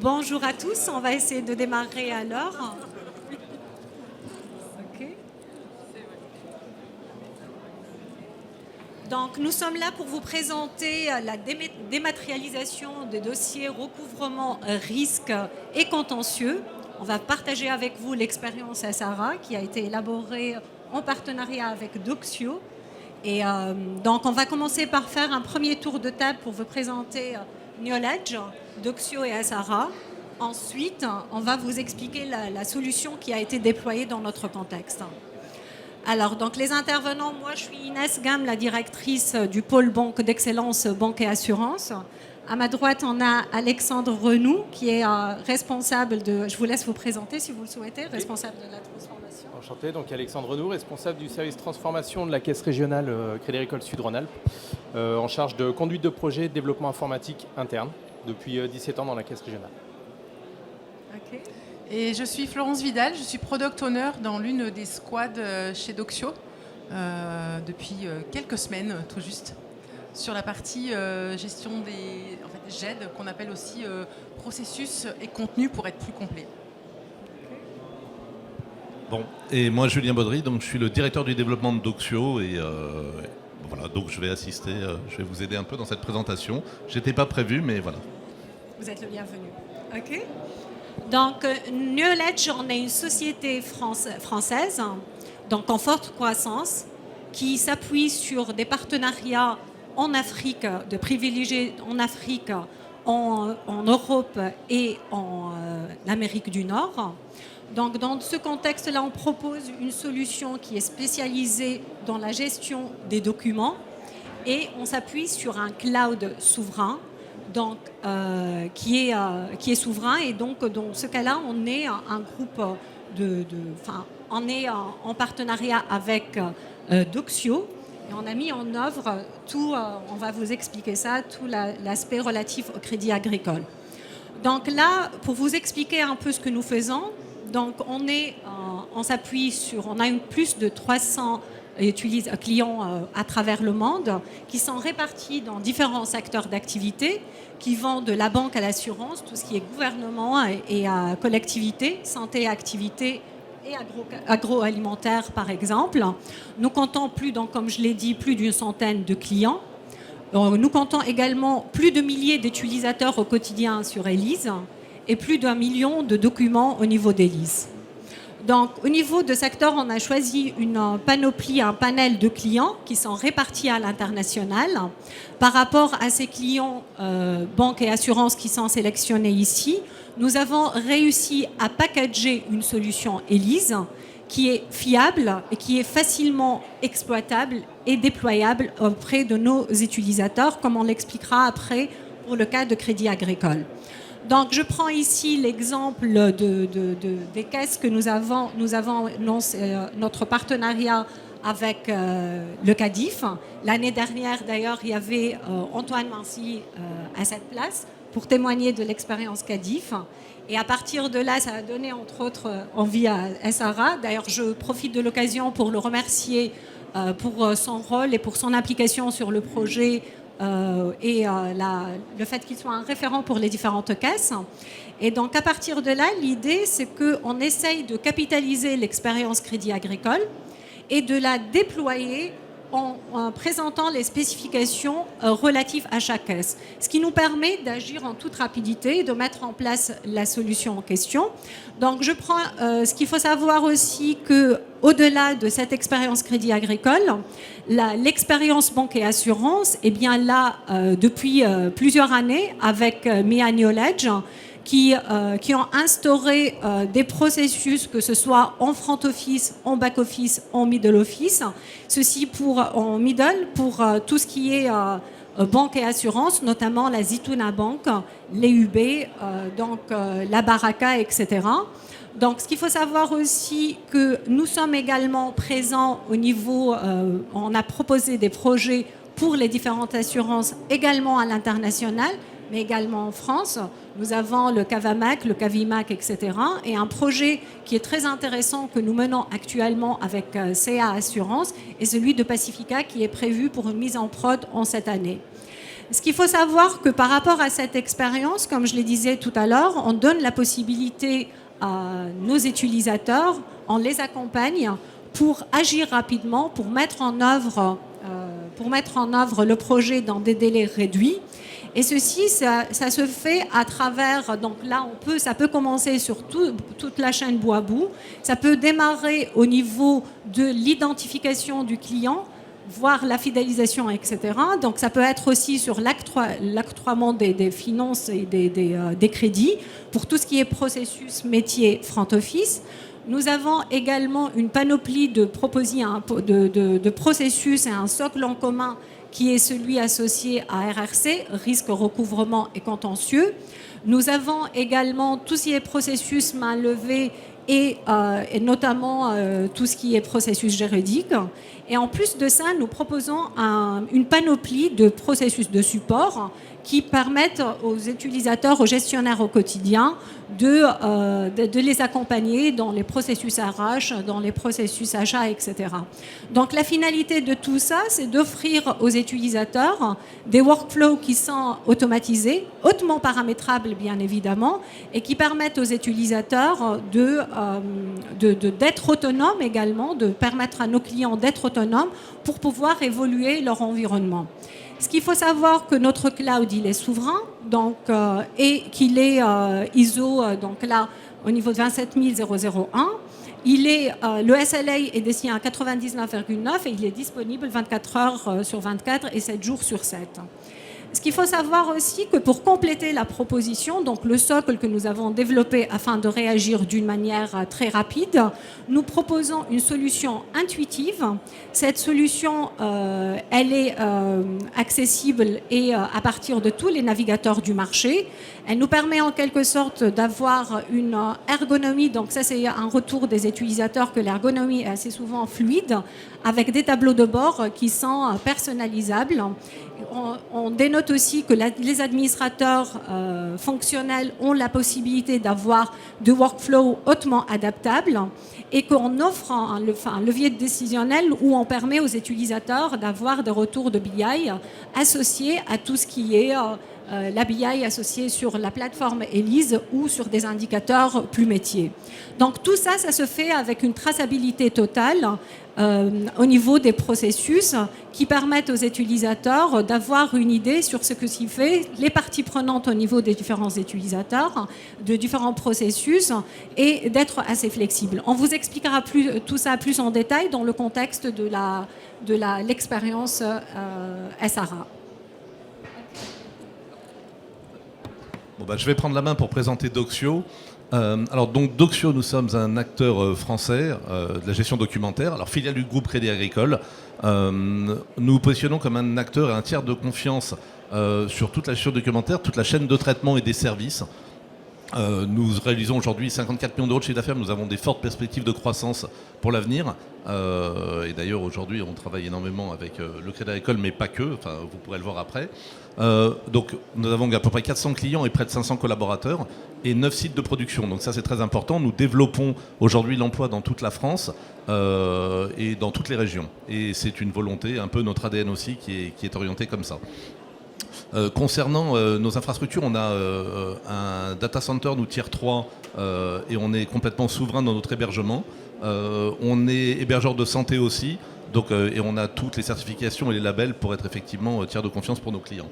Bonjour à tous, on va essayer de démarrer à l'heure. Ok. Donc, nous sommes là pour vous présenter la dématérialisation des dossiers recouvrement risque et contentieux. On va partager avec vous l'expérience SARA qui a été élaborée en partenariat avec Doxio. Et donc, on va commencer par faire un premier tour de table pour vous présenter Knowledge, Doxio et SARA. Ensuite, on va vous expliquer la solution qui a été déployée dans notre contexte. Alors, donc les intervenants, moi je suis Inès Gam, la directrice du pôle banque d'excellence banque et assurance. À ma droite, on a Alexandre Renoux, qui est responsable de, je vous laisse vous présenter si vous le souhaitez, responsable de la transformation. Enchanté, donc Alexandre Renoux, responsable du service transformation de la Caisse régionale Crédit Agricole Sud-Rhône-Alpes, en charge de conduite de projet et de développement informatique interne, depuis 17 ans dans la Caisse régionale. Ok. Et je suis Florence Vidal, je suis product owner dans l'une des squads chez Doxio depuis quelques semaines tout juste, sur la partie gestion des GED, qu'on appelle aussi processus et contenu pour être plus complet. Bon, et moi Julien Baudry, donc je suis le directeur du développement de Doxio et voilà, donc je vais assister, je vais vous aider un peu dans cette présentation. J'étais pas prévu, mais voilà. Vous êtes le bienvenu. Ok. Donc, Knowledge, on est une société française, donc en forte croissance, qui s'appuie sur des partenariats en Afrique, de privilégiés en Afrique, en Europe et en Amérique du Nord. Donc, dans ce contexte-là, on propose une solution qui est spécialisée dans la gestion des documents et on s'appuie sur un cloud souverain. Donc, qui est souverain, et donc dans ce cas-là, on est un groupe on est en partenariat avec Doxio, et on a mis en œuvre tout, on va vous expliquer ça, tout l'aspect relatif au crédit agricole. Donc là, pour vous expliquer un peu ce que nous faisons, donc on s'appuie sur, on a plus de 300 clients à travers le monde qui sont répartis dans différents secteurs d'activité qui vont de la banque à l'assurance, tout ce qui est gouvernement et collectivité, santé et activité et agroalimentaire par exemple. Nous comptons comme je l'ai dit, plus d'une centaine de clients. Nous comptons également plus de milliers d'utilisateurs au quotidien sur ELISE et plus d'1 million de documents au niveau d'ELISE. Donc, au niveau de secteur, on a choisi une panoplie, un panel de clients qui sont répartis à l'international. Par rapport à ces clients banques et assurances qui sont sélectionnés ici, nous avons réussi à packager une solution ELISE qui est fiable et qui est facilement exploitable et déployable auprès de nos utilisateurs, comme on l'expliquera après pour le cas de Crédit Agricole. Donc, je prends ici l'exemple des caisses que nous avons notre partenariat avec le CADIF. L'année dernière, d'ailleurs, il y avait Antoine Mancy à cette place pour témoigner de l'expérience CADIF. Et à partir de là, ça a donné, entre autres, envie à SARA. D'ailleurs, je profite de l'occasion pour le remercier pour son rôle et pour son implication sur le projet le fait qu'il soit un référent pour les différentes caisses. Et donc, à partir de là, l'idée, c'est qu'on essaye de capitaliser l'expérience Crédit Agricole et de la déployer en présentant les spécifications relatives à chaque caisse. Ce qui nous permet d'agir en toute rapidité et de mettre en place la solution en question. Donc, je prends ce qu'il faut savoir aussi qu'au-delà de cette expérience Crédit Agricole, l'expérience banque et assurance est bien là depuis plusieurs années avec Mia Knowledge, qui ont instauré des processus, que ce soit en front office, en back office, en middle office. Ceci en middle pour tout ce qui est banque et assurance, notamment la Zitouna Bank, les UB, la Baraka, etc. Donc, ce qu'il faut savoir aussi, que nous sommes également présents au niveau, on a proposé des projets pour les différentes assurances, également à l'international, mais également en France. Nous avons le Cavamac, le Cavimac, etc. Et un projet qui est très intéressant que nous menons actuellement avec CA Assurance est celui de Pacifica qui est prévu pour une mise en prod en cette année. Ce qu'il faut savoir que par rapport à cette expérience, comme je le disais tout à l'heure, on donne la possibilité à nos utilisateurs, on les accompagne pour agir rapidement, pour mettre en œuvre le projet dans des délais réduits. Et ceci, ça se fait à travers, donc là, ça peut commencer sur toute la chaîne bout à bout. Ça peut démarrer au niveau de l'identification du client, voire la fidélisation, etc. Donc ça peut être aussi sur l'octroiement des finances et des crédits pour tout ce qui est processus métier front office. Nous avons également une panoplie de processus et un socle en commun qui est celui associé à RRC, risque, recouvrement et contentieux. Nous avons également tout ce qui est processus main levée et notamment tout ce qui est processus juridique. Et en plus de ça, nous proposons une panoplie de processus de support qui permettent aux utilisateurs, aux gestionnaires au quotidien de les accompagner dans les processus RH, dans les processus achats, etc. Donc la finalité de tout ça, c'est d'offrir aux utilisateurs des workflows qui sont automatisés, hautement paramétrables bien évidemment, et qui permettent aux utilisateurs d'être autonomes également, de permettre à nos clients d'être autonomes pour pouvoir évoluer leur environnement. Ce qu'il faut savoir que notre cloud, il est souverain, donc, et qu'il est ISO, donc là, au niveau de 27001. Le SLA est destiné à 99,9 et il est disponible 24 heures sur 24 et 7 jours sur 7. Ce qu'il faut savoir aussi que pour compléter la proposition, donc le socle que nous avons développé afin de réagir d'une manière très rapide, nous proposons une solution intuitive. Cette solution, elle est accessible et à partir de tous les navigateurs du marché. Elle nous permet en quelque sorte d'avoir une ergonomie, donc ça c'est un retour des utilisateurs que l'ergonomie est assez souvent fluide, avec des tableaux de bord qui sont personnalisables. On dénote aussi que les administrateurs fonctionnels ont la possibilité d'avoir des workflows hautement adaptables et qu'on offre un levier décisionnel où on permet aux utilisateurs d'avoir des retours de BI associés à tout ce qui est la BI associée sur la plateforme Elise ou sur des indicateurs plus métiers. Donc tout ça, ça se fait avec une traçabilité totale au niveau des processus qui permettent aux utilisateurs d'avoir une idée sur ce que s'y fait, les parties prenantes au niveau des différents utilisateurs, de différents processus et d'être assez flexible. On vous expliquera tout ça plus en détail dans le contexte de l'expérience SRA. Bon, je vais prendre la main pour présenter Doxio. Alors donc Doxio, nous sommes un acteur français de la gestion documentaire, alors filiale du groupe Crédit Agricole. Nous nous positionnons comme un acteur et un tiers de confiance sur toute la gestion documentaire, toute la chaîne de traitement et des services. Nous réalisons aujourd'hui 54 millions d'euros de chiffre d'affaires. Nous avons des fortes perspectives de croissance pour l'avenir. Et d'ailleurs, aujourd'hui, on travaille énormément avec le Crédit Agricole, mais pas que. Enfin, vous pourrez le voir après. Donc, nous avons à peu près 400 clients et près de 500 collaborateurs et 9 sites de production. Donc ça, c'est très important. Nous développons aujourd'hui l'emploi dans toute la France et dans toutes les régions. Et c'est une volonté, un peu notre ADN aussi, qui est orienté comme ça. Concernant nos infrastructures, on a un data center, nous tier 3, et on est complètement souverain dans notre hébergement. On est hébergeur de santé aussi, donc, et on a toutes les certifications et les labels pour être effectivement tiers de confiance pour nos clients.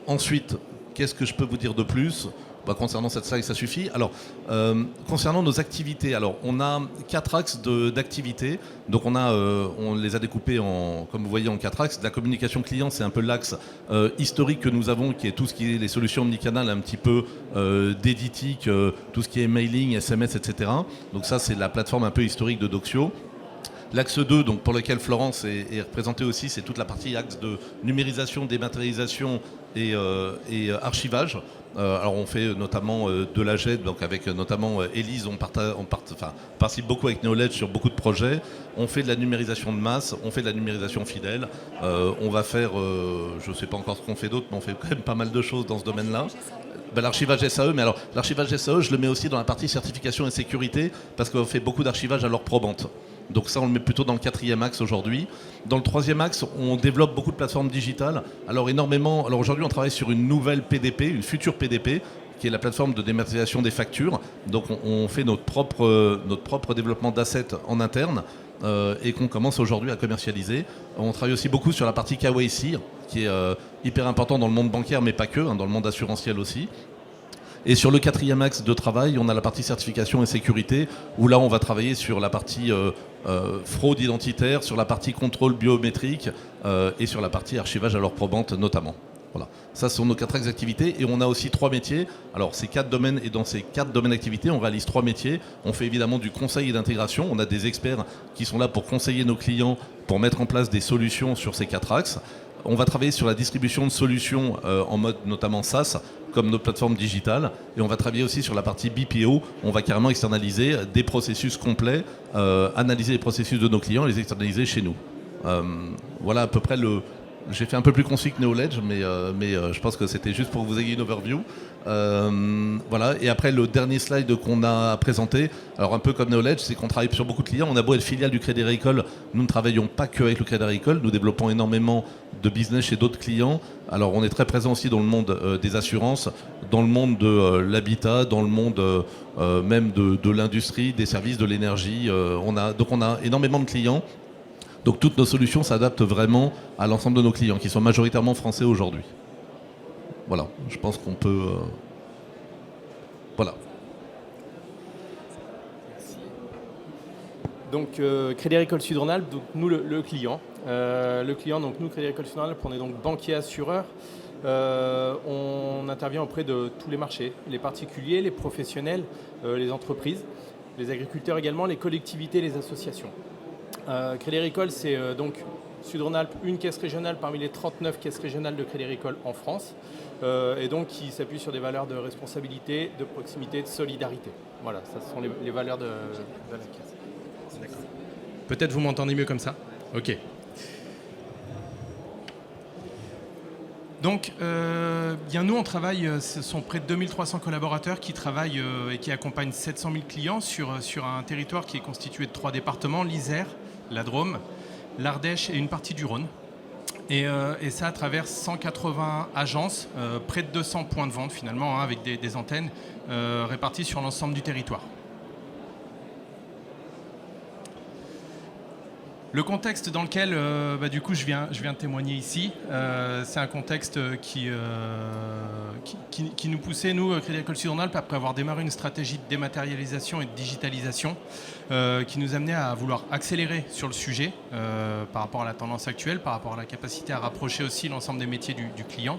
Ensuite, qu'est-ce que je peux vous dire de plus ? Concernant cette slide, ça suffit. Alors, concernant nos activités, alors on a 4 axes d'activités. Donc on les a découpés comme vous voyez, en 4 axes. La communication client, c'est un peu l'axe historique que nous avons, qui est tout ce qui est les solutions omnicanal, un petit peu d'éditique, tout ce qui est mailing, SMS, etc. Donc ça, c'est la plateforme un peu historique de Doxio. L'axe 2, donc pour lequel Florence est représentée aussi, c'est toute la partie axe de numérisation, dématérialisation et archivage. Alors on fait notamment de la GED, donc avec notamment Elise, on participe beaucoup avec Knowledge sur beaucoup de projets. On fait de la numérisation de masse, on fait de la numérisation fidèle. On va faire, je ne sais pas encore ce qu'on fait d'autre, mais on fait quand même pas mal de choses dans ce domaine-là. L'archivage SAE, mais alors l'archivage SAE, je le mets aussi dans la partie certification et sécurité, parce qu'on fait beaucoup d'archivage à l'heure probante. Donc ça, on le met plutôt dans le 4e axe aujourd'hui. Dans le 3e axe, on développe beaucoup de plateformes digitales. Alors aujourd'hui, on travaille sur une nouvelle PDP, une future PDP, qui est la plateforme de dématérialisation des factures. Donc on fait notre propre développement d'assets en interne et qu'on commence aujourd'hui à commercialiser. On travaille aussi beaucoup sur la partie KYC, qui est hyper important dans le monde bancaire, mais pas que, dans le monde assurantiel aussi. Et sur le 4e axe de travail, on a la partie certification et sécurité, où là on va travailler sur la partie fraude identitaire, sur la partie contrôle biométrique et sur la partie archivage à l'heure probante notamment. Voilà. Ça, ce sont nos 4 axes d'activité. Et on a aussi 3 métiers. Alors, ces 4 domaines, et dans ces 4 domaines d'activité, on réalise 3 métiers. On fait évidemment du conseil et d'intégration. On a des experts qui sont là pour conseiller nos clients, pour mettre en place des solutions sur ces 4 axes. On va travailler sur la distribution de solutions en mode notamment SaaS, comme nos plateformes digitales. Et on va travailler aussi sur la partie BPO. On va carrément externaliser des processus complets, analyser les processus de nos clients et les externaliser chez nous. Voilà à peu près le... J'ai fait un peu plus concis que Knowledge, mais je pense que c'était juste pour que vous ayez une overview. Voilà. Et après, le dernier slide qu'on a présenté, alors un peu comme Knowledge, c'est qu'on travaille sur beaucoup de clients. On a beau être filiale du Crédit Agricole, nous ne travaillons pas que avec le Crédit Agricole, nous développons énormément de business chez d'autres clients. Alors on est très présent aussi dans le monde des assurances, dans le monde de l'habitat, dans le monde même de l'industrie, des services, de l'énergie. Donc on a énormément de clients. Donc toutes nos solutions s'adaptent vraiment à l'ensemble de nos clients, qui sont majoritairement français aujourd'hui. Voilà, je pense qu'on peut... Voilà. Donc Crédit Agricole Sud-Rhône-Alpes, donc nous le client. Donc nous Crédit Agricole Sud-Rhône-Alpes, on est donc banquier assureur. On intervient auprès de tous les marchés, les particuliers, les professionnels, les entreprises, les agriculteurs également, les collectivités, les associations. Crédit Agricole, c'est donc Sud-Rhône-Alpes, une caisse régionale parmi les 39 caisses régionales de Crédit Agricole en France, et donc qui s'appuie sur des valeurs de responsabilité, de proximité, de solidarité. Voilà, ça sont les valeurs de la caisse. D'accord. Peut-être vous m'entendez mieux comme ça ? Ok. Donc, nous, on travaille, ce sont près de 2300 collaborateurs qui travaillent et qui accompagnent 700 000 clients sur un territoire qui est constitué de 3 départements, l'Isère, la Drôme, l'Ardèche et une partie du Rhône. Et ça à travers 180 agences, près de 200 points de vente finalement, avec des antennes réparties sur l'ensemble du territoire. Le contexte dans lequel je viens témoigner ici, c'est un contexte qui nous poussait, nous, Crédit Agricole Sud-Rhône-Alpes, après avoir démarré une stratégie de dématérialisation et de digitalisation, qui nous amenait à vouloir accélérer sur le sujet par rapport à la tendance actuelle, par rapport à la capacité à rapprocher aussi l'ensemble des métiers du client.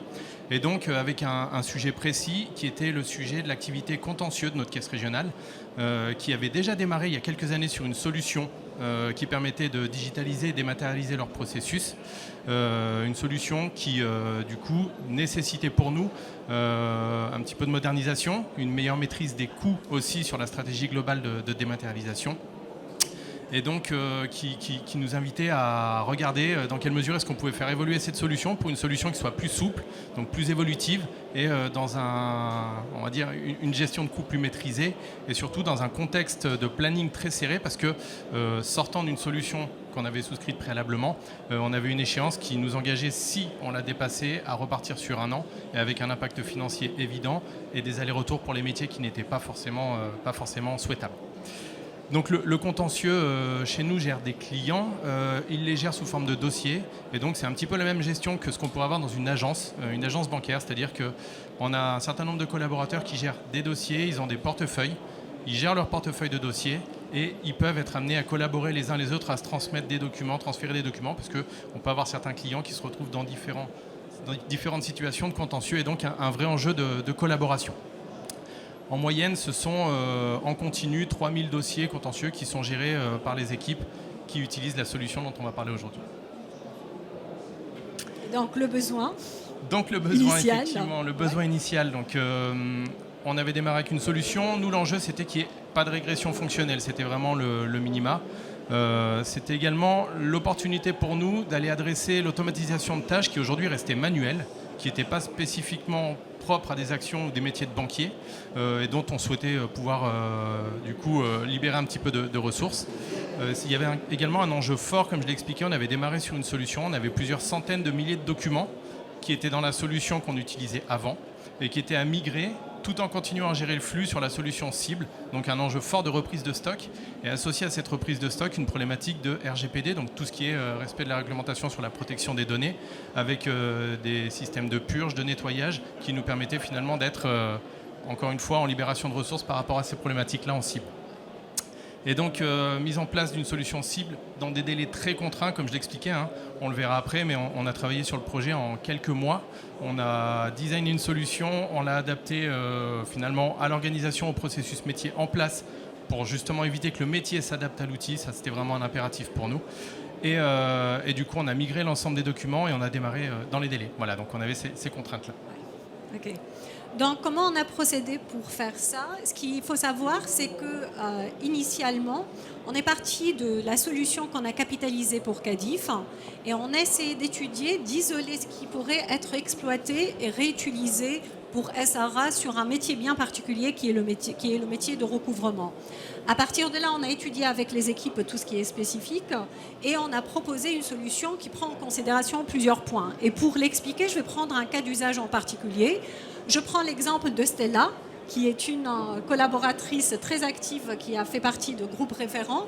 Et donc avec un sujet précis qui était le sujet de l'activité contentieux de notre caisse régionale, qui avait déjà démarré il y a quelques années sur une solution qui permettait de digitaliser et dématérialiser leur processus. Une solution qui, du coup, nécessitait pour nous un petit peu de modernisation, une meilleure maîtrise des coûts aussi sur la stratégie globale de dématérialisation. Et donc qui nous invitait à regarder dans quelle mesure est-ce qu'on pouvait faire évoluer cette solution pour une solution qui soit plus souple, donc plus évolutive et dans on va dire une gestion de coûts plus maîtrisée et surtout dans un contexte de planning très serré parce que sortant d'une solution qu'on avait souscrite préalablement, on avait une échéance qui nous engageait, si on la dépassait, à repartir sur 1 an et avec un impact financier évident et des allers-retours pour les métiers qui n'étaient pas forcément souhaitables. Donc le contentieux chez nous gère des clients, il les gère sous forme de dossiers et donc c'est un petit peu la même gestion que ce qu'on pourrait avoir dans une agence bancaire, c'est-à-dire qu'on a un certain nombre de collaborateurs qui gèrent des dossiers, ils ont des portefeuilles, ils gèrent leur portefeuille de dossiers et ils peuvent être amenés à collaborer les uns les autres, à se transmettre des documents, transférer des documents parce qu'on peut avoir certains clients qui se retrouvent dans différentes situations de contentieux et donc un vrai enjeu de collaboration. En moyenne, ce sont en continu 3000 dossiers contentieux qui sont gérés par les équipes qui utilisent la solution dont on va parler aujourd'hui. Donc le besoin initial, effectivement, le besoin initial. Donc, on avait démarré avec une solution. Nous, l'enjeu, c'était qu'il n'y ait pas de régression fonctionnelle. C'était vraiment le minima. C'était également l'opportunité pour nous d'aller adresser l'automatisation de tâches qui aujourd'hui restait manuelle, qui n'était pas spécifiquement propre à des actions ou des métiers de banquier et dont on souhaitait pouvoir libérer un petit peu de ressources. Il y avait également un enjeu fort, comme je l'ai expliqué, on avait démarré sur une solution, on avait plusieurs centaines de milliers de documents qui étaient dans la solution qu'on utilisait avant et qui étaient à migrer tout en continuant à gérer le flux sur la solution cible. Donc un enjeu fort de reprise de stock et associé à cette reprise de stock, une problématique de RGPD, donc tout ce qui est respect de la réglementation sur la protection des données, avec des systèmes de purge, de nettoyage qui nous permettaient finalement d'être, encore une fois, en libération de ressources par rapport à ces problématiques-là en cible. Et donc, mise en place d'une solution cible dans des délais très contraints, comme je l'expliquais, hein, on le verra après, mais on a travaillé sur le projet en quelques mois. On a designé une solution, on l'a adaptée finalement à l'organisation, au processus métier en place pour justement éviter que le métier s'adapte à l'outil. Ça, c'était vraiment un impératif pour nous. Et du coup, on a migré l'ensemble des documents et on a démarré dans les délais. Voilà, donc on avait ces contraintes-là. Ok. Donc, comment on a procédé pour faire ça? Ce qu'il faut savoir, c'est que initialement, on est parti de la solution qu'on a capitalisée pour Cadif et on a essayé d'étudier, d'isoler ce qui pourrait être exploité et réutilisé pour SRA sur un métier bien particulier qui est le métier de recouvrement. À partir de là, on a étudié avec les équipes tout ce qui est spécifique et on a proposé une solution qui prend en considération plusieurs points. Et pour l'expliquer, je vais prendre un cas d'usage en particulier. Je prends l'exemple de Stella, qui est une collaboratrice très active qui a fait partie de groupes référents.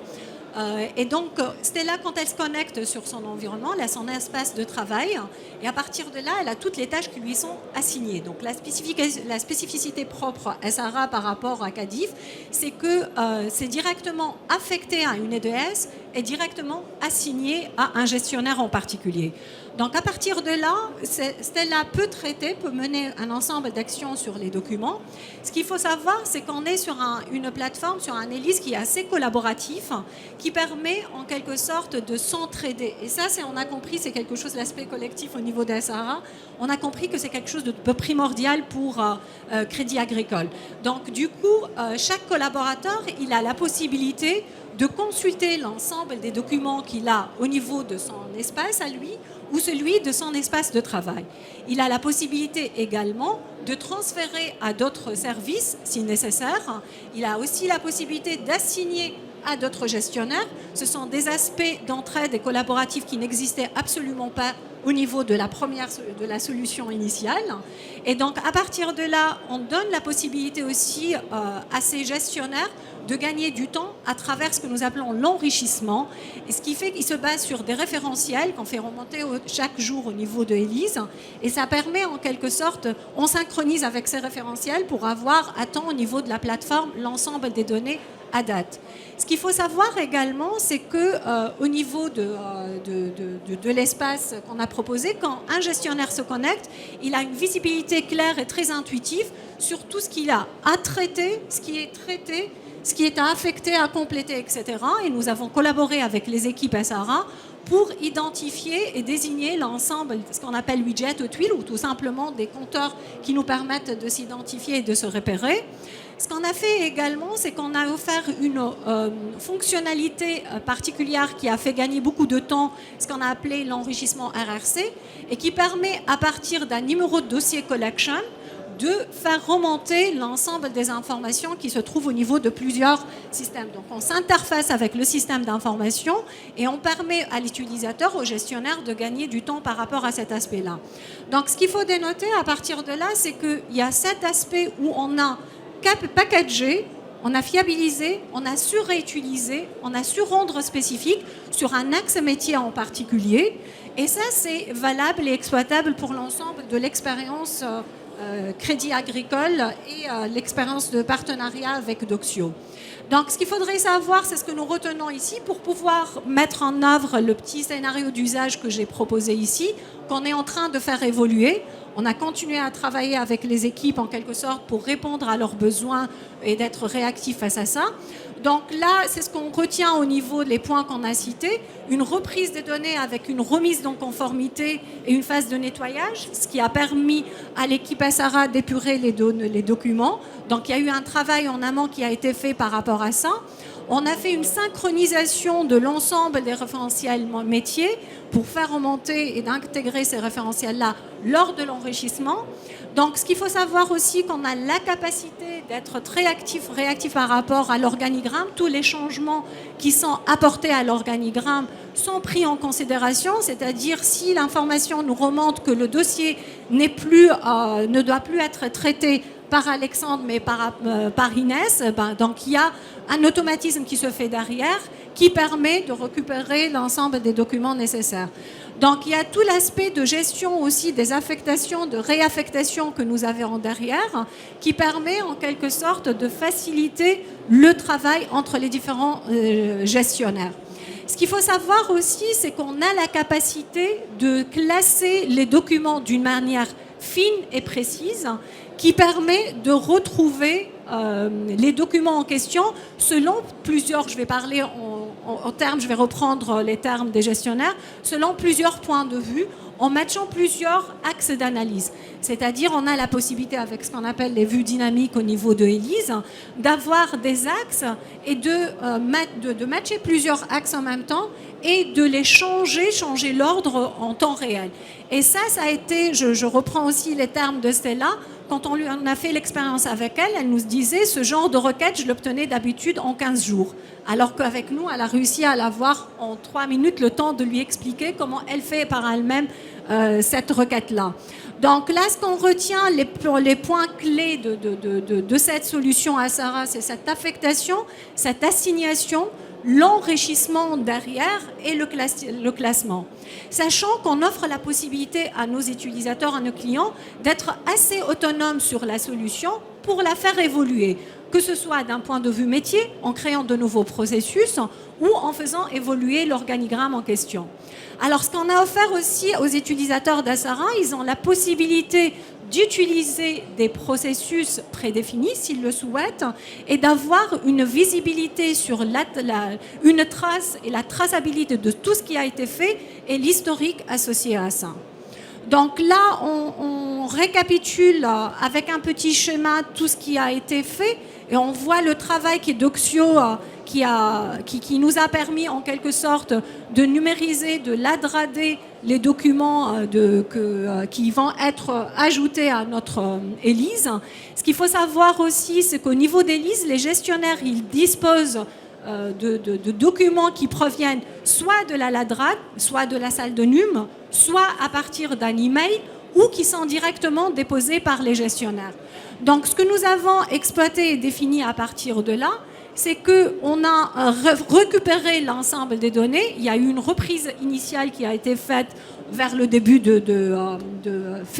Et donc, Stella, quand elle se connecte sur son environnement, elle a son espace de travail. Et à partir de là, elle a toutes les tâches qui lui sont assignées. Donc, la spécificité propre à SRA par rapport à Cadif, c'est que c'est directement affecté à une EDS et directement assigné à un gestionnaire en particulier. Donc, à partir de là, Stella peut mener un ensemble d'actions sur les documents. Ce qu'il faut savoir, c'est qu'on est sur une plateforme, sur un ELIS qui est assez collaboratif, qui permet en quelque sorte de s'entraider. Et ça, on a compris, c'est quelque chose, l'aspect collectif au niveau de SRA, on a compris que c'est quelque chose de primordial pour Crédit Agricole. Donc, du coup, chaque collaborateur, il a la possibilité de consulter l'ensemble des documents qu'il a au niveau de son espace à lui ou celui de son espace de travail. Il a la possibilité également de transférer à d'autres services si nécessaire. Il a aussi la possibilité d'assigner à d'autres gestionnaires. Ce sont des aspects d'entraide et collaboratifs qui n'existaient absolument pas au niveau de la solution initiale. Et donc, à partir de là, on donne la possibilité aussi à ces gestionnaires de gagner du temps à travers ce que nous appelons l'enrichissement. Et ce qui fait qu'il se base sur des référentiels qu'on fait remonter chaque jour au niveau de ELIS. Et ça permet en quelque sorte, on synchronise avec ces référentiels pour avoir à temps au niveau de la plateforme l'ensemble des données à date. Ce qu'il faut savoir également, c'est qu'au niveau de l'espace qu'on a proposé, quand un gestionnaire se connecte, il a une visibilité claire et très intuitive sur tout ce qu'il a à traiter, ce qui est traité, ce qui est à affecter, à compléter, etc. Et nous avons collaboré avec les équipes SRA pour identifier et désigner l'ensemble, ce qu'on appelle widgets ou tuiles, ou tout simplement des compteurs qui nous permettent de s'identifier et de se repérer. Ce qu'on a fait également, c'est qu'on a offert une fonctionnalité particulière qui a fait gagner beaucoup de temps, ce qu'on a appelé l'enrichissement RRC, et qui permet, à partir d'un numéro de dossier collection, de faire remonter l'ensemble des informations qui se trouvent au niveau de plusieurs systèmes. Donc, on s'interface avec le système d'information et on permet à l'utilisateur, au gestionnaire, de gagner du temps par rapport à cet aspect-là. Donc, ce qu'il faut dénoter à partir de là, c'est qu'il y a cet aspect où on a packagé, on a fiabilisé, on a su réutiliser, on a su rendre spécifique sur un axe métier en particulier. Et ça, c'est valable et exploitable pour l'ensemble de l'expérience Crédit Agricole et l'expérience de partenariat avec Doxio. Donc, ce qu'il faudrait savoir, c'est ce que nous retenons ici pour pouvoir mettre en œuvre le petit scénario d'usage que j'ai proposé ici, qu'on est en train de faire évoluer. On a continué à travailler avec les équipes en quelque sorte pour répondre à leurs besoins et d'être réactifs face à ça. Donc là, c'est ce qu'on retient au niveau des points qu'on a cités. Une reprise des données avec une remise en conformité et une phase de nettoyage, ce qui a permis à l'équipe SRA d'épurer les documents. Donc il y a eu un travail en amont qui a été fait par rapport à ça. On a fait une synchronisation de l'ensemble des référentiels métiers pour faire remonter et d'intégrer ces référentiels-là lors de l'enrichissement. Donc, ce qu'il faut savoir aussi, qu'on a la capacité d'être très réactif par rapport à l'organigramme. Tous les changements qui sont apportés à l'organigramme sont pris en considération, c'est-à-dire si l'information nous remonte que le dossier ne doit plus être traité par Alexandre, mais par Inès, donc il y a un automatisme qui se fait derrière qui permet de récupérer l'ensemble des documents nécessaires. Donc il y a tout l'aspect de gestion aussi des affectations, de réaffectation que nous avons derrière, qui permet en quelque sorte de faciliter le travail entre les différents gestionnaires. Ce qu'il faut savoir aussi, c'est qu'on a la capacité de classer les documents d'une manière fine et précise, qui permet de retrouver les documents en question selon plusieurs, je vais parler en termes, je vais reprendre les termes des gestionnaires, selon plusieurs points de vue, en matchant plusieurs axes d'analyse. C'est-à-dire, on a la possibilité, avec ce qu'on appelle les vues dynamiques au niveau de ELISE, d'avoir des axes et de matcher plusieurs axes en même temps et de les changer l'ordre en temps réel. Et ça a été, je reprends aussi les termes de Stella, quand on a fait l'expérience avec elle, elle nous disait, ce genre de requête, je l'obtenais d'habitude en 15 jours. Alors qu'avec nous, elle a réussi à l'avoir en 3 minutes, le temps de lui expliquer comment elle fait par elle-même cette requête-là. Donc là, ce qu'on retient, les points clés de cette solution Asara, c'est cette affectation, cette assignation, l'enrichissement derrière et le classement. Sachant qu'on offre la possibilité à nos utilisateurs, à nos clients, d'être assez autonomes sur la solution pour la faire évoluer, que ce soit d'un point de vue métier, en créant de nouveaux processus, ou en faisant évoluer l'organigramme en question. Alors, ce qu'on a offert aussi aux utilisateurs d'Asara, ils ont la possibilité d'utiliser des processus prédéfinis s'ils le souhaitent et d'avoir une visibilité sur une trace et la traçabilité de tout ce qui a été fait et l'historique associé à ça. Donc là, on récapitule avec un petit schéma tout ce qui a été fait et on voit le travail qui est Doxio qui nous a permis en quelque sorte de numériser, de ladrader les documents qui vont être ajoutés à notre ELISE. Ce qu'il faut savoir aussi, c'est qu'au niveau d'ELISE, les gestionnaires, ils disposent de documents qui proviennent soit de la LADRAT, soit de la salle de NUM, soit à partir d'un email ou qui sont directement déposés par les gestionnaires. Donc ce que nous avons exploité et défini à partir de là, c'est qu'on a récupéré l'ensemble des données. Il y a eu une reprise initiale qui a été faite vers le début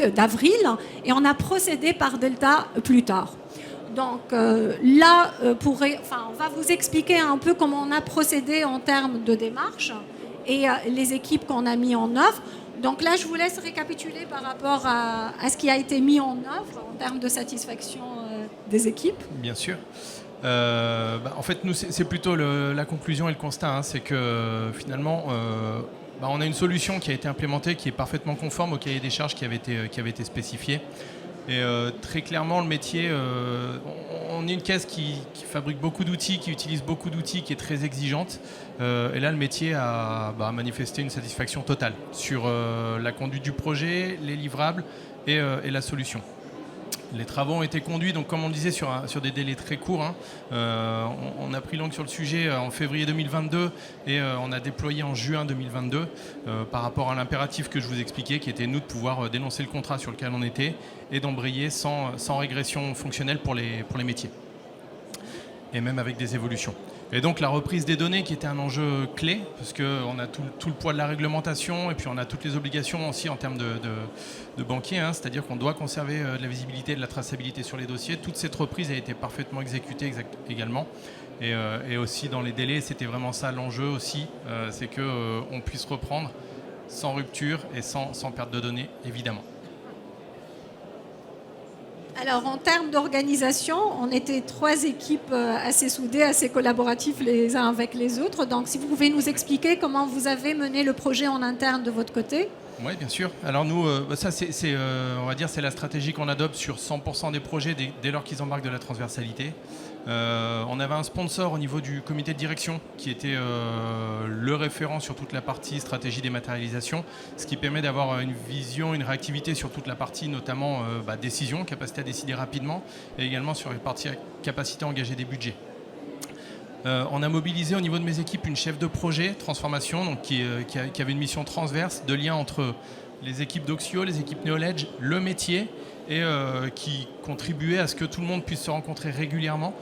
d'avril et on a procédé par Delta plus tard. Donc là, on va vous expliquer un peu comment on a procédé en termes de démarche et les équipes qu'on a mis en œuvre. Donc là, je vous laisse récapituler par rapport à ce qui a été mis en œuvre en termes de satisfaction des équipes. Bien sûr. En fait, nous, c'est plutôt la conclusion et le constat. C'est que finalement, on a une solution qui a été implémentée, qui est parfaitement conforme au cahier des charges qui avait été spécifié. Et très clairement, le métier, on est une caisse qui fabrique beaucoup d'outils, qui utilise beaucoup d'outils, qui est très exigeante. Et là, le métier a manifesté une satisfaction totale sur la conduite du projet, les livrables et la solution. Les travaux ont été conduits, donc comme on le disait, sur des délais très courts. On a pris langue sur le sujet en février 2022 et on a déployé en juin 2022 par rapport à l'impératif que je vous expliquais, qui était nous de pouvoir dénoncer le contrat sur lequel on était et d'embrayer sans régression fonctionnelle pour les métiers. Et même avec des évolutions. Et donc la reprise des données qui était un enjeu clé, parce qu'on a tout le poids de la réglementation et puis on a toutes les obligations aussi en termes de banquier, c'est-à-dire qu'on doit conserver de la visibilité et de la traçabilité sur les dossiers. Toute cette reprise a été parfaitement exécutée également. Et aussi dans les délais, c'était vraiment ça l'enjeu aussi, c'est qu'on puisse reprendre sans rupture et sans perte de données, évidemment. Alors, en termes d'organisation, on était 3 équipes assez soudées, assez collaboratives les uns avec les autres. Donc, si vous pouvez nous expliquer comment vous avez mené le projet en interne de votre côté. Oui, bien sûr. Alors nous, ça on va dire, c'est la stratégie qu'on adopte sur 100% des projets dès lors qu'ils embarquent de la transversalité. On avait un sponsor au niveau du comité de direction qui était le référent sur toute la partie stratégie dématérialisation, ce qui permet d'avoir une vision, une réactivité sur toute la partie, notamment décision, capacité à décider rapidement, et également sur les parties capacité à engager des budgets. On a mobilisé au niveau de mes équipes une chef de projet transformation donc qui avait une mission transverse de lien entre les équipes d'Oxio, les équipes Knowledge, le métier et qui contribuait à ce que tout le monde puisse se rencontrer régulièrement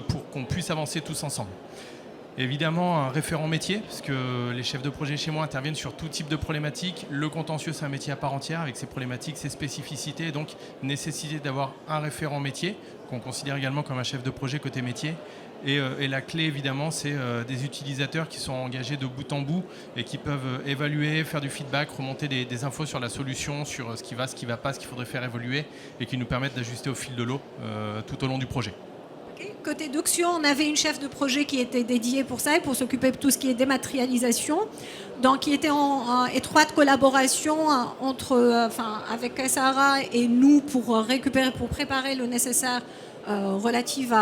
pour qu'on puisse avancer tous ensemble. Évidemment, un référent métier, parce que les chefs de projet chez moi interviennent sur tout type de problématiques. Le contentieux, c'est un métier à part entière, avec ses problématiques, ses spécificités, donc nécessité d'avoir un référent métier, qu'on considère également comme un chef de projet côté métier. Et la clé, évidemment, c'est des utilisateurs qui sont engagés de bout en bout et qui peuvent évaluer, faire du feedback, remonter des infos sur la solution, sur ce qui va pas, ce qu'il faudrait faire évoluer, et qui nous permettent d'ajuster au fil de l'eau tout au long du projet. Côté Doxio, on avait une chef de projet qui était dédiée pour ça et pour s'occuper de tout ce qui est dématérialisation, donc qui était en étroite collaboration avec SARA et nous pour préparer le nécessaire relative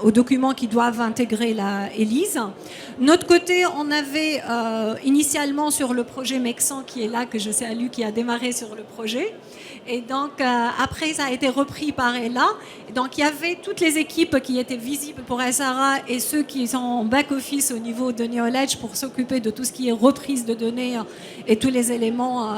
aux documents qui doivent intégrer la ELISE. Notre côté, on avait initialement sur le projet Mexan, qui est là, que je salue, qui a démarré sur le projet. Et donc, après, ça a été repris par ELA. Donc, il y avait toutes les équipes qui étaient visibles pour SARA et ceux qui sont en back-office au niveau de Knowledge pour s'occuper de tout ce qui est reprise de données et tous les éléments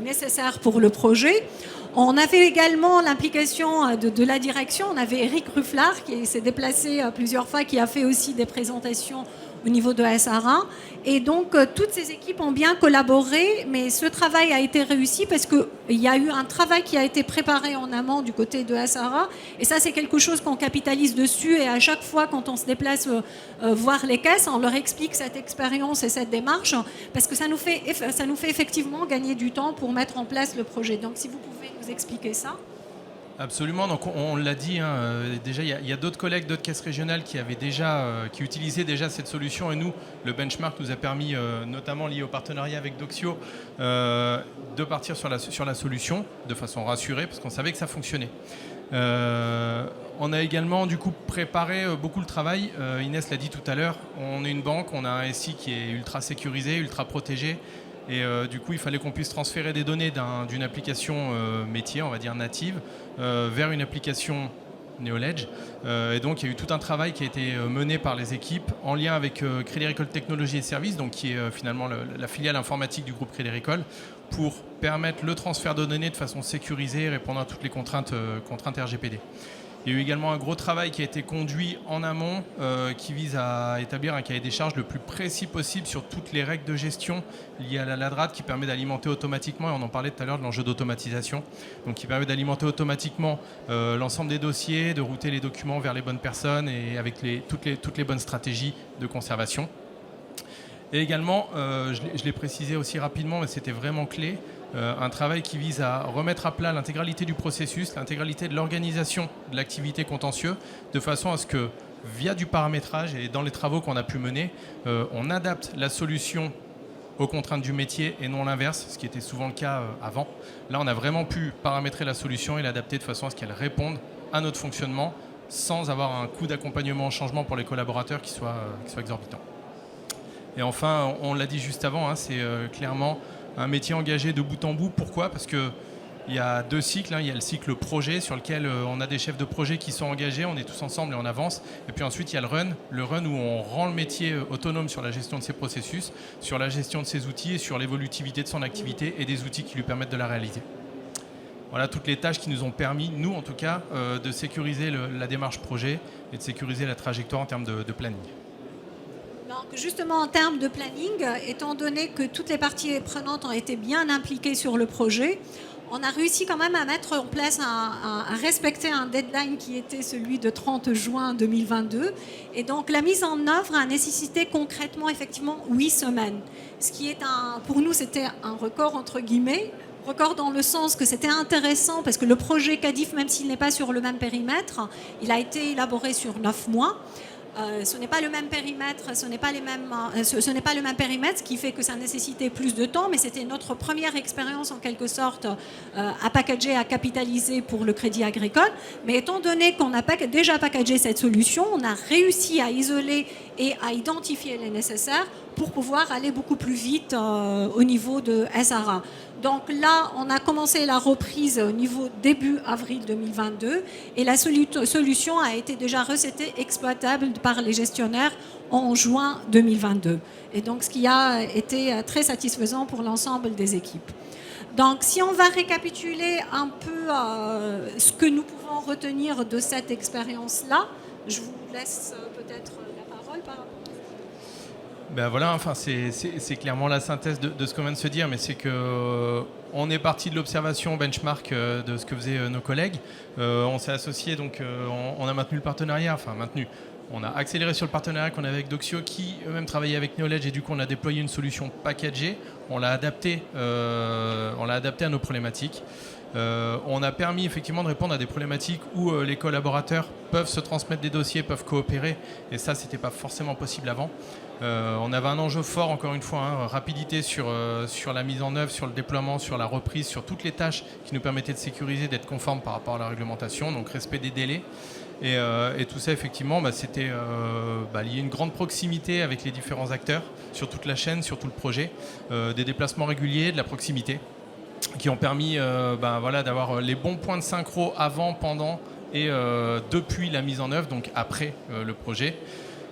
nécessaires pour le projet. On avait également l'implication de la direction. On avait Eric Rufflard qui s'est déplacé plusieurs fois, qui a fait aussi des présentations au niveau de SARA. Et donc, toutes ces équipes ont bien collaboré, mais ce travail a été réussi parce qu'il y a eu un travail qui a été préparé en amont du côté de SARA. Et ça, c'est quelque chose qu'on capitalise dessus. Et à chaque fois, quand on se déplace voir les caisses, on leur explique cette expérience et cette démarche parce que ça nous fait effectivement gagner du temps pour mettre en place le projet. Donc, si vous pouvez nous expliquer ça. Absolument, donc on l'a dit, déjà il y a d'autres collègues, d'autres caisses régionales qui utilisaient déjà cette solution, et nous, le benchmark nous a permis, notamment lié au partenariat avec Doxio, de partir sur la solution de façon rassurée, parce qu'on savait que ça fonctionnait. On a également du coup préparé beaucoup le travail, Inès l'a dit tout à l'heure, on est une banque, on a un SI qui est ultra sécurisé, ultra protégé. Et du coup, il fallait qu'on puisse transférer des données d'une application métier, on va dire native, vers une application Knowledge. Et donc, il y a eu tout un travail qui a été mené par les équipes en lien avec Crédit Agricole Technologies et Services, donc qui est finalement la filiale informatique du groupe Crédit Agricole, pour permettre le transfert de données de façon sécurisée et répondre à toutes les contraintes RGPD. Il y a eu également un gros travail qui a été conduit en amont qui vise à établir un cahier des charges le plus précis possible sur toutes les règles de gestion liées à la LADRAT, qui permet d'alimenter automatiquement, et on en parlait tout à l'heure de l'enjeu d'automatisation, donc qui permet d'alimenter automatiquement l'ensemble des dossiers, de router les documents vers les bonnes personnes et avec toutes les bonnes stratégies de conservation. Et également, je l'ai précisé aussi rapidement, mais c'était vraiment clé, un travail qui vise à remettre à plat l'intégralité du processus, l'intégralité de l'organisation de l'activité contentieux, de façon à ce que, via du paramétrage et dans les travaux qu'on a pu mener, on adapte la solution aux contraintes du métier et non l'inverse, ce qui était souvent le cas avant. Là, on a vraiment pu paramétrer la solution et l'adapter de façon à ce qu'elle réponde à notre fonctionnement sans avoir un coût d'accompagnement en changement pour les collaborateurs qui soit exorbitant. Et enfin, on l'a dit juste avant, c'est clairement un métier engagé de bout en bout. Pourquoi ? Parce qu'il y a deux cycles. Il y a le cycle projet sur lequel on a des chefs de projet qui sont engagés, on est tous ensemble et on avance. Et puis ensuite, il y a le run où on rend le métier autonome sur la gestion de ses processus, sur la gestion de ses outils et sur l'évolutivité de son activité et des outils qui lui permettent de la réaliser. Voilà toutes les tâches qui nous ont permis, nous en tout cas, de sécuriser la démarche projet et de sécuriser la trajectoire en termes de planning. Donc justement en termes de planning, étant donné que toutes les parties prenantes ont été bien impliquées sur le projet, on a réussi quand même à mettre en place, à respecter un deadline qui était celui de 30 juin 2022. Et donc la mise en œuvre a nécessité concrètement effectivement 8 semaines. Ce qui est pour nous c'était un record entre guillemets. Record dans le sens que c'était intéressant parce que le projet CADIF, même s'il n'est pas sur le même périmètre, il a été élaboré sur 9 mois. Ce n'est pas le même périmètre, ce n'est pas le même périmètre, ce qui fait que ça nécessitait plus de temps, mais c'était notre première expérience en quelque sorte à packager, à capitaliser pour le Crédit Agricole. Mais étant donné qu'on a déjà packagé cette solution, on a réussi à isoler et à identifier les nécessaires pour pouvoir aller beaucoup plus vite au niveau de SRA. Donc là, on a commencé la reprise au niveau début avril 2022 et la solution a été déjà recetée, exploitable par les gestionnaires en juin 2022. Et donc, ce qui a été très satisfaisant pour l'ensemble des équipes. Donc, si on va récapituler un peu ce que nous pouvons retenir de cette expérience-là, je vous laisse peut-être la parole par rapport. Ben voilà, enfin, c'est clairement la synthèse de ce qu'on vient de se dire, mais c'est que on est parti de l'observation benchmark de ce que faisaient nos collègues. On s'est associé, donc on a maintenu le partenariat, enfin maintenu. On a accéléré sur le partenariat qu'on avait avec Doxio, qui eux-mêmes travaillaient avec Knowledge, et du coup on a déployé une solution packagée. On l'a adapté à nos problématiques. On a permis effectivement de répondre à des problématiques où les collaborateurs peuvent se transmettre des dossiers, peuvent coopérer, et ça c'était pas forcément possible avant. On avait un enjeu fort, encore une fois, rapidité sur la mise en œuvre, sur le déploiement, sur la reprise, sur toutes les tâches qui nous permettaient de sécuriser, d'être conformes par rapport à la réglementation, donc respect des délais. Et tout ça, effectivement, c'était lié à une grande proximité avec les différents acteurs sur toute la chaîne, sur tout le projet, des déplacements réguliers, de la proximité, qui ont permis d'avoir les bons points de synchro avant, pendant et depuis la mise en œuvre, donc après le projet.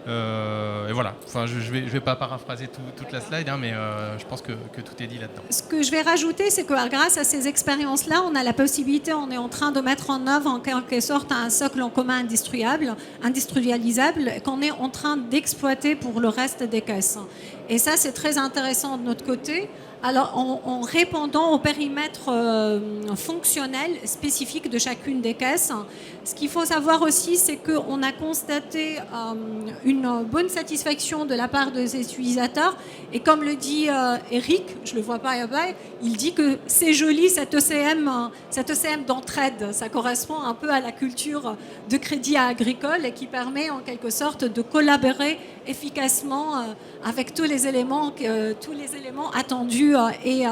Et voilà, enfin, je vais pas paraphraser toute la slide, mais je pense que tout est dit là-dedans. Ce que je vais rajouter, c'est que grâce à ces expériences-là, on a la possibilité, on est en train de mettre en œuvre en quelque sorte un socle en commun industrialisable qu'on est en train d'exploiter pour le reste des caisses. Et ça, c'est très intéressant de notre côté. Alors, en répondant au périmètre fonctionnel spécifique de chacune des caisses. Ce qu'il faut savoir aussi, c'est qu'on a constaté une bonne satisfaction de la part des utilisateurs. Et comme le dit Eric, je ne le vois pas, il dit que c'est joli cette ECM d'entraide. Ça correspond un peu à la culture de Crédit Agricole et qui permet en quelque sorte de collaborer efficacement avec tous les éléments attendus et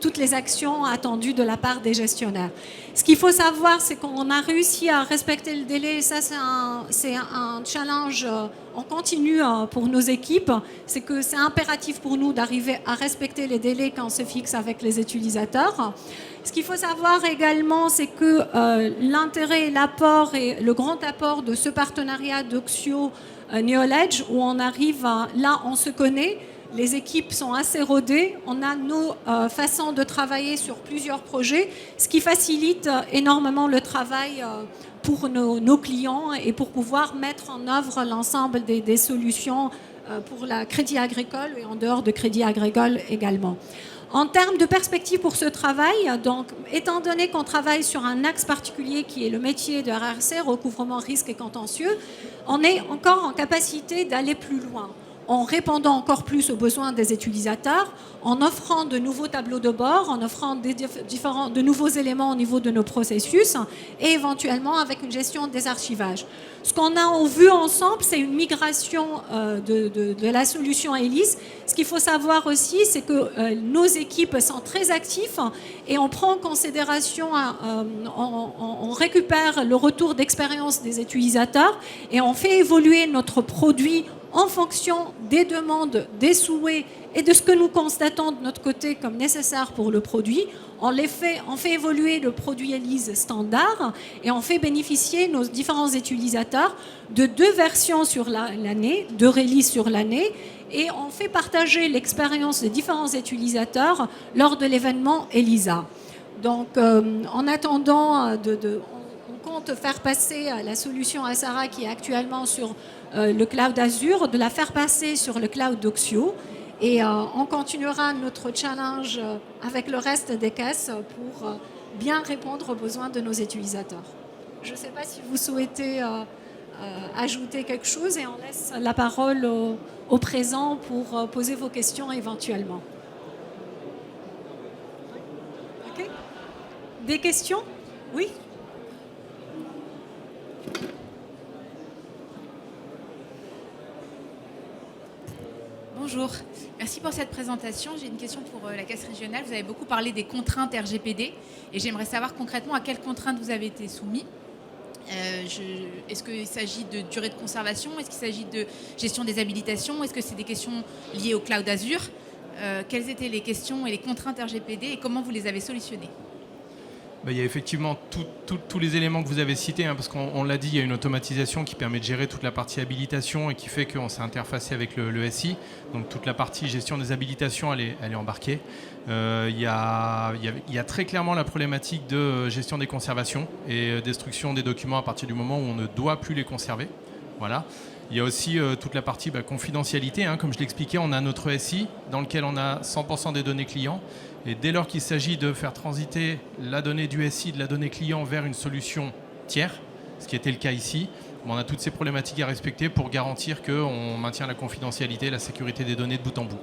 toutes les actions attendues de la part des gestionnaires. Ce qu'il faut savoir, c'est qu'on a réussi à respecter le délai. Et ça, c'est un challenge en continu pour nos équipes. C'est que c'est impératif pour nous d'arriver à respecter les délais qu'on se fixe avec les utilisateurs. Ce qu'il faut savoir également, c'est que l'intérêt, l'apport et le grand apport de ce partenariat Doxio Knowledge, où on arrive là, on se connaît. Les équipes sont assez rodées. On a nos façons de travailler sur plusieurs projets, ce qui facilite énormément le travail pour nos clients et pour pouvoir mettre en œuvre l'ensemble des solutions pour la Crédit Agricole et en dehors de Crédit Agricole également. En termes de perspective pour ce travail, donc, étant donné qu'on travaille sur un axe particulier qui est le métier de RRC, recouvrement, risque et contentieux, on est encore en capacité d'aller plus loin, en répondant encore plus aux besoins des utilisateurs, en offrant de nouveaux tableaux de bord, en offrant de nouveaux éléments au niveau de nos processus et éventuellement avec une gestion des archivages. Ce qu'on a en vue ensemble, c'est une migration de la solution ELIS. Ce qu'il faut savoir aussi, c'est que nos équipes sont très actives et on prend en considération, on récupère le retour d'expérience des utilisateurs et on fait évoluer notre produit en fonction des demandes, des souhaits et de ce que nous constatons de notre côté comme nécessaire pour le produit. On fait évoluer le produit ELIS standard et on fait bénéficier nos différents utilisateurs de 2 versions sur l'année, 2 releases sur l'année, et on fait partager l'expérience des différents utilisateurs lors de l'événement ELISA. Donc, en attendant, on compte faire passer la solution SRA qui est actuellement sur le cloud Azure, de la faire passer sur le cloud Doxio. Et on continuera notre challenge avec le reste des caisses pour bien répondre aux besoins de nos utilisateurs. Je ne sais pas si vous souhaitez ajouter quelque chose et on laisse la parole au présent pour poser vos questions éventuellement. Okay. Des questions? Oui? Bonjour, merci pour cette présentation. J'ai une question pour la Caisse régionale. Vous avez beaucoup parlé des contraintes RGPD et j'aimerais savoir concrètement à quelles contraintes vous avez été soumis. Est-ce qu'il s'agit de durée de conservation? Est-ce qu'il s'agit de gestion des habilitations? Est-ce que c'est des questions liées au cloud Azure? Quelles étaient les questions et les contraintes RGPD et comment vous les avez solutionnées? Il y a effectivement tous les éléments que vous avez cités, hein, parce qu'on l'a dit, il y a une automatisation qui permet de gérer toute la partie habilitation et qui fait qu'on s'est interfacé avec le SI. Donc toute la partie gestion des habilitations, elle est embarquée. Il y a très clairement la problématique de gestion des conservations et destruction des documents à partir du moment où on ne doit plus les conserver. Voilà. Il y a aussi toute la partie confidentialité. Hein. Comme je l'expliquais, on a notre SI dans lequel on a 100% des données clients. Et dès lors qu'il s'agit de faire transiter la donnée du SI, de la donnée client vers une solution tiers, ce qui était le cas ici, on a toutes ces problématiques à respecter pour garantir qu'on maintient la confidentialité et la sécurité des données de bout en bout.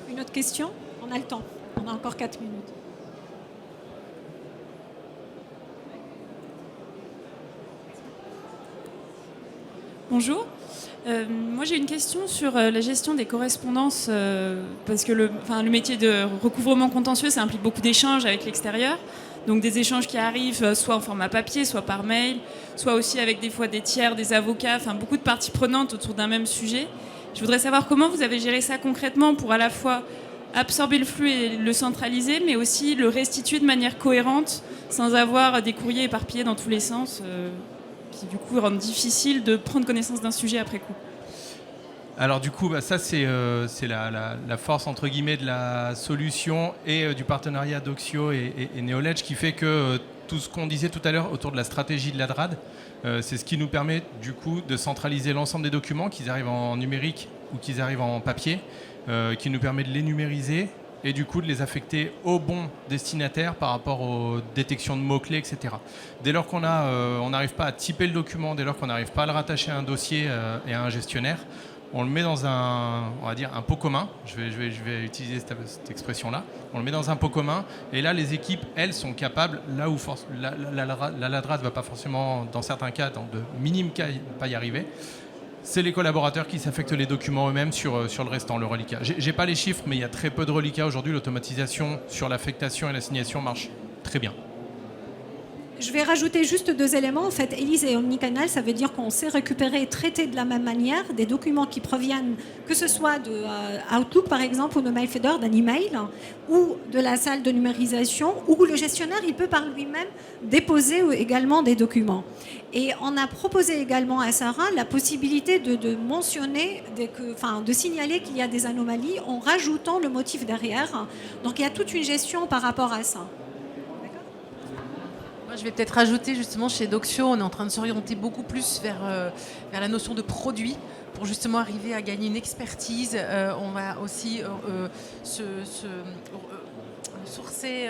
Une autre question? On a le temps. On a encore 4 minutes. Bonjour. Moi j'ai une question sur la gestion des correspondances parce que le métier de recouvrement contentieux ça implique beaucoup d'échanges avec l'extérieur, donc des échanges qui arrivent soit en format papier, soit par mail, soit aussi avec des fois des tiers, des avocats, beaucoup de parties prenantes autour d'un même sujet. Je voudrais savoir comment vous avez géré ça concrètement pour à la fois absorber le flux et le centraliser, mais aussi le restituer de manière cohérente sans avoir des courriers éparpillés dans tous les sens qui du coup rendent difficile de prendre connaissance d'un sujet après coup. Alors du coup, ça c'est la force entre guillemets de la solution et du partenariat d'Oxio et Neoledge qui fait que tout ce qu'on disait tout à l'heure autour de la stratégie de la DRAD, c'est ce qui nous permet du coup de centraliser l'ensemble des documents, qu'ils arrivent en numérique ou qu'ils arrivent en papier, qui nous permet de les numériser et du coup de les affecter au bon destinataire par rapport aux détections de mots-clés, etc. Dès lors qu'on n'arrive pas à typer le document, dès lors qu'on n'arrive pas à le rattacher à un dossier et à un gestionnaire, on le met dans un pot commun, je vais utiliser cette expression-là, on le met dans un pot commun, et là les équipes, elles, sont capables, là où la LADRAD ne va pas forcément, dans certains cas, dans de minimes cas, pas y arriver, c'est les collaborateurs qui s'affectent les documents eux-mêmes sur le restant, le reliquat. J'ai pas les chiffres, mais il y a très peu de reliquats aujourd'hui. L'automatisation sur l'affectation et l'assignation marche très bien. Je vais rajouter juste 2 éléments. En fait, ELISE et Omnicanal, ça veut dire qu'on sait récupérer et traiter de la même manière des documents qui proviennent, que ce soit de Outlook par exemple, ou de MailFeeder, d'un email, ou de la salle de numérisation, où le gestionnaire, il peut par lui-même déposer également des documents. Et on a proposé également à Sarah la possibilité de mentionner, de signaler qu'il y a des anomalies en rajoutant le motif derrière. Donc il y a toute une gestion par rapport à ça. Moi, je vais peut-être rajouter justement chez Doxio, on est en train de s'orienter beaucoup plus vers la notion de produit pour justement arriver à gagner une expertise. On va aussi sourcer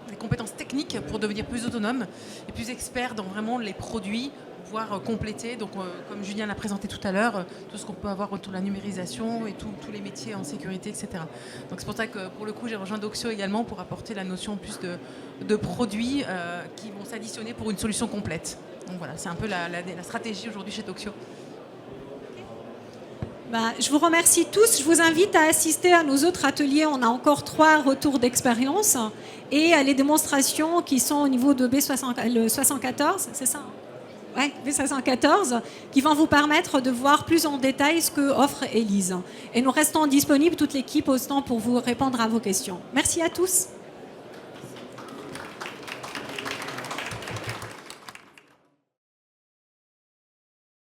des compétences techniques pour devenir plus autonome et plus expert dans vraiment les produits, pouvoir compléter. Donc, comme Julien l'a présenté tout à l'heure, tout ce qu'on peut avoir autour de la numérisation et tous les métiers en sécurité, etc. Donc, c'est pour ça que pour le coup, j'ai rejoint Doxio également pour apporter la notion plus de produits qui vont s'additionner pour une solution complète. Donc voilà, c'est un peu la stratégie aujourd'hui chez Doxio. Je vous remercie tous. Je vous invite à assister à nos autres ateliers. On a encore 3 retours d'expérience et à les démonstrations qui sont au niveau de B74, c'est ça? Oui, B514, qui vont vous permettre de voir plus en détail ce que offre ELISE. Et nous restons disponibles, toute l'équipe, au stand pour vous répondre à vos questions. Merci à tous.